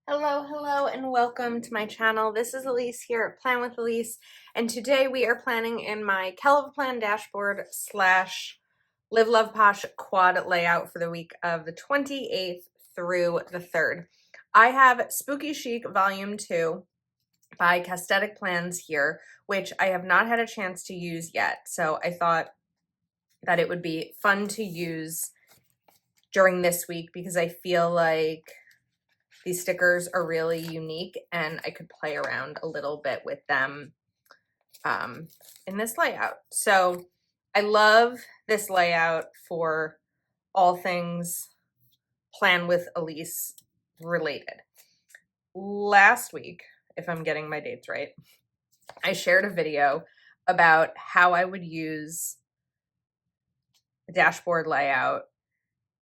Hello, and welcome to my channel. This is Elise here at Plan with Elise, and today we are planning in my Kell of a Plan dashboard slash Live Love Posh quad layout for the week of the 28th through the 3rd. I have Spooky Chic Volume 2 by Castetic Plans here, which I have not had a chance to use yet, so I thought that it would be fun to use during this week because I feel like these stickers are really unique and I could play around a little bit with them in this layout. So I love this layout for all things Plan with Elise related. Last week, if I'm getting my dates right, I shared a video about how I would use a dashboard layout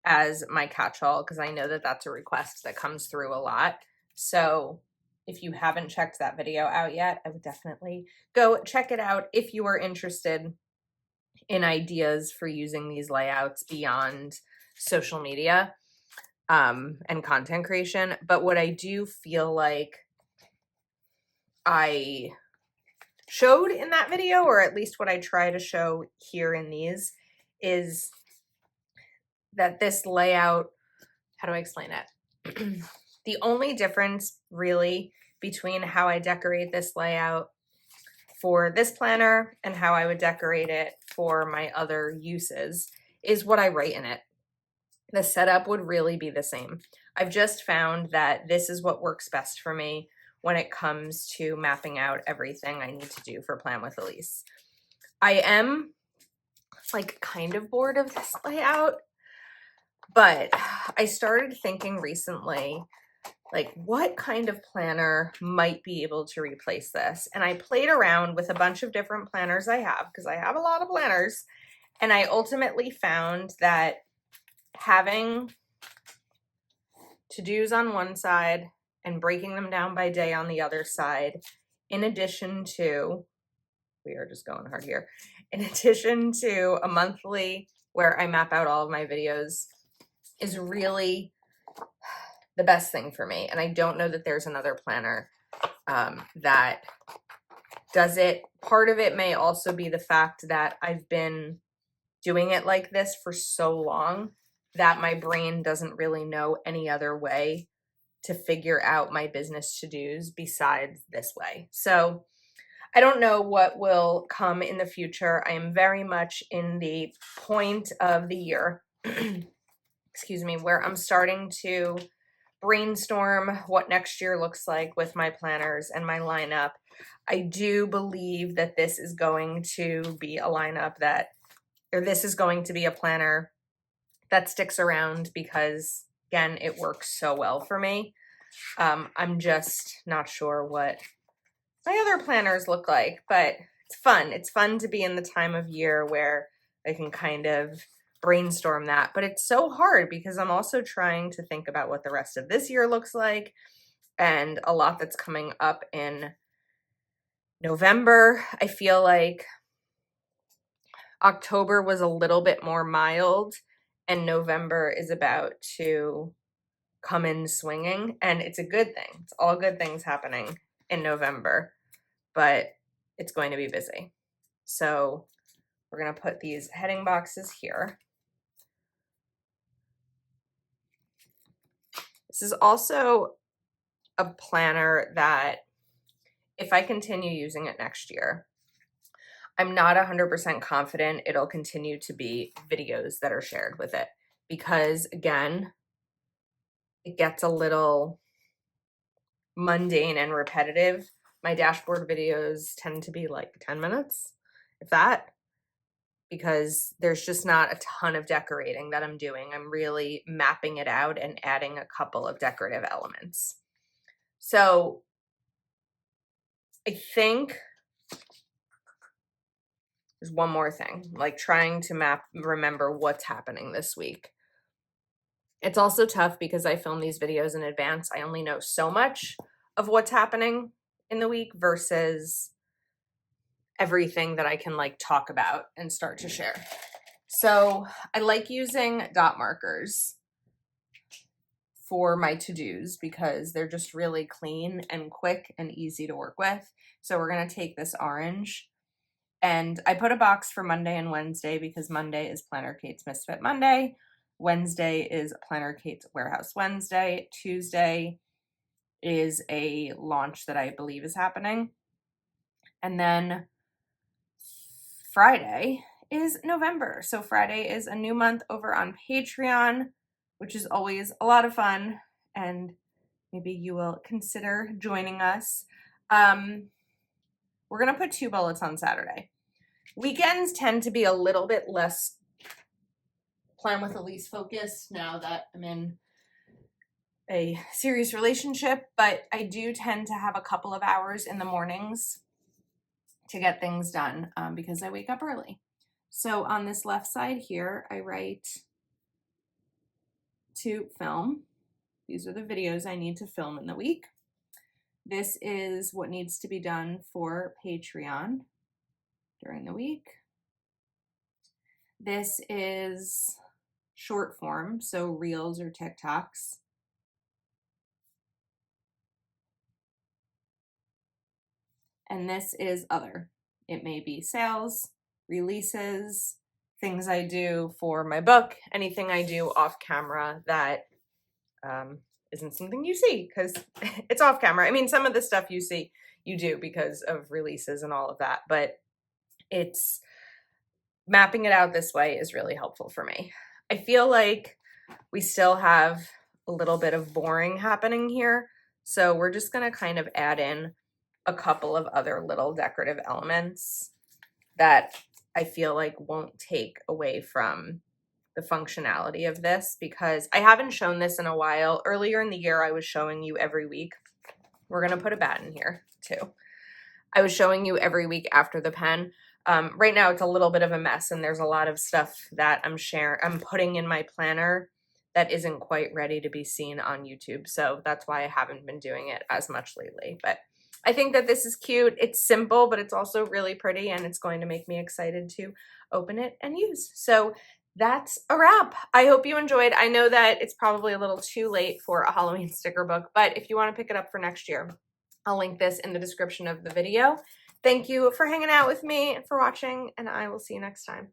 as my catch-all, because I know that that's a request that comes through a lot. So if you haven't checked that video out yet, I would definitely go check it out if you are interested in ideas for using these layouts beyond social media and content creation. But what I do feel like I showed in that video, or at least what I try to show here in these, is that this layout, how do I explain it? The only difference really between how I decorate this layout for this planner and how I would decorate it for my other uses is what I write in it. The setup would really be the same. I've just found that this is what works best for me when it comes to mapping out everything I need to do for Plan with Elise. I am like kind of bored of this layout, but I started thinking recently, like, what kind of planner might be able to replace this? And I played around with a bunch of different planners I have, because I have a lot of planners, and I ultimately found that having to-dos on one side and breaking them down by day on the other side, in addition to, we are just going hard here, in addition to a monthly where I map out all of my videos, is really the best thing for me. And I don't know that there's another planner that does it. Part of it may also be the fact that I've been doing it like this for so long that my brain doesn't really know any other way to figure out my business to-dos besides this way. So I don't know what will come in the future. I am very much in the point of the year, excuse me, where I'm starting to brainstorm what next year looks like with my planners and my lineup. I do believe that this is going to be a lineup that, or this is going to be a planner that sticks around because, again, it works so well for me. I'm just not sure what my other planners look like, but it's fun. It's fun to be in the time of year where I can kind of brainstorm that, but it's so hard because I'm also trying to think about what the rest of this year looks like and a lot that's coming up in November. I feel like October was a little bit more mild and November is about to come in swinging, and it's a good thing. It's all good things happening in November, but it's going to be busy. So we're going to put these heading boxes here. This is also a planner that if I continue using it next year, I'm not 100% confident it'll continue to be videos that are shared with it because, again, it gets a little mundane and repetitive. My dashboard videos tend to be like 10 minutes, if that, because there's just not a ton of decorating that I'm doing. I'm really mapping it out and adding a couple of decorative elements. So I think there's one more thing, like trying to remember what's happening this week. It's also tough because I film these videos in advance. I only know so much of what's happening in the week versus everything that I can like talk about and start to share. So I like using dot markers for my to-dos because they're just really clean and quick and easy to work with. So we're going to take this orange, and I put a box for Monday and Wednesday because Monday is Planner Kate's Misfit Monday. Wednesday is Planner Kate's Warehouse Wednesday. Tuesday is a launch that I believe is happening. And then Friday is November. So Friday is a new month over on Patreon, which is always a lot of fun, and maybe you will consider joining us. We're going to put 2 bullets on Saturday. Weekends tend to be a little bit less Plan with Elise focused now that I'm in a serious relationship, but I do tend to have a couple of hours in the mornings to get things done because I wake up early. So on this left side here, I write to film. These are the videos I need to film in the week. This is what needs to be done for Patreon during the week. This is short form, so Reels or TikToks. And this is other. It may be sales, releases, things I do for my book, anything I do off camera that isn't something you see because it's off camera. I mean, some of the stuff you see, you do because of releases and all of that, but it's mapping it out this way is really helpful for me. I feel like we still have a little bit of boring happening here, so we're just going to kind of add in a couple of other little decorative elements that I feel like won't take away from the functionality of this, because I haven't shown this in a while. Earlier in the year, I was showing you every week. We're going to put a bat in here too. I was showing you every week after the pen. Right now it's a little bit of a mess, and there's a lot of stuff that I'm putting in my planner that isn't quite ready to be seen on YouTube. So that's why I haven't been doing it as much lately. But I think that this is cute. It's simple, but it's also really pretty, and it's going to make me excited to open it and use. So that's a wrap. I hope you enjoyed. I know that it's probably a little too late for a Halloween sticker book, but if you want to pick it up for next year, I'll link this in the description of the video. Thank you for hanging out with me and for watching, and I will see you next time.